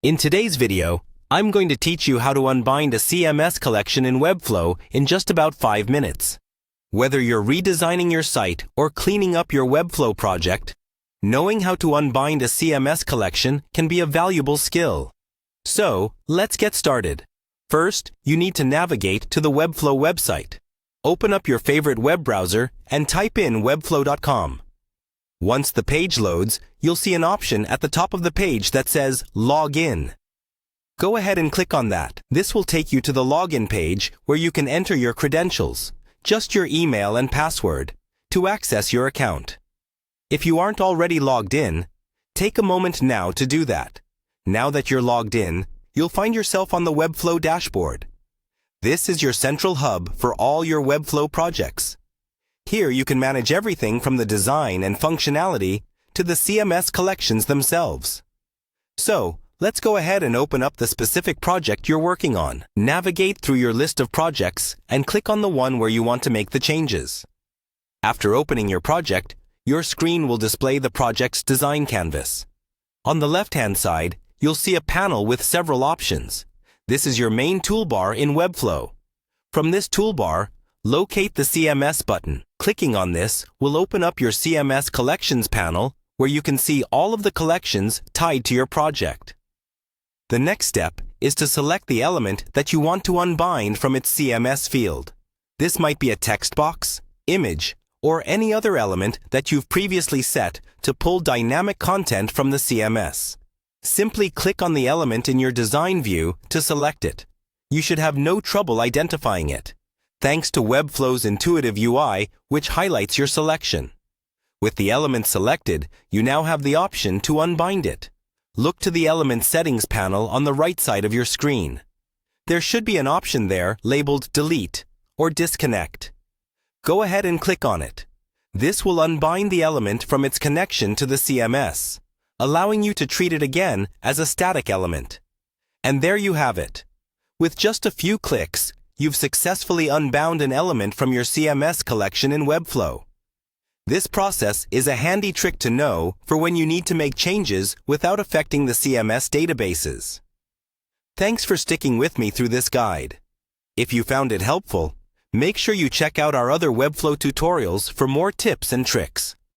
In today's video, I'm going to teach you how to unbind a CMS collection in Webflow in just about 5 minutes. Whether you're redesigning your site or cleaning up your Webflow project, knowing how to unbind a CMS collection can be a valuable skill. So, let's get started. First, you need to navigate to the Webflow website. Open up your favorite web browser and type in webflow.com. Once the page loads, you'll see an option at the top of the page that says Log In. Go ahead and click on that. This will take you to the login page where you can enter your credentials, just your email and password, to access your account. If you aren't already logged in, take a moment now to do that. Now that you're logged in, you'll find yourself on the Webflow dashboard. This is your central hub for all your Webflow projects. Here you can manage everything from the design and functionality to the CMS collections themselves. So, let's go ahead and open up the specific project you're working on. Navigate through your list of projects and click on the one where you want to make the changes. After opening your project, your screen will display the project's design canvas. On the left-hand side, you'll see a panel with several options. This is your main toolbar in Webflow. From this toolbar, locate the CMS button. Clicking on this will open up your CMS Collections panel where you can see all of the collections tied to your project. The next step is to select the element that you want to unbind from its CMS field. This might be a text box, image, or any other element that you've previously set to pull dynamic content from the CMS. Simply click on the element in your design view to select it. You should have no trouble identifying it, thanks to Webflow's intuitive UI, which highlights your selection. With the element selected, you now have the option to unbind it. Look to the Element Settings panel on the right side of your screen. There should be an option there labeled Delete or Disconnect. Go ahead and click on it. This will unbind the element from its connection to the CMS, allowing you to treat it again as a static element. And there you have it. With just a few clicks, you've successfully unbound an element from your CMS collection in Webflow. This process is a handy trick to know for when you need to make changes without affecting the CMS databases. Thanks for sticking with me through this guide. If you found it helpful, make sure you check out our other Webflow tutorials for more tips and tricks.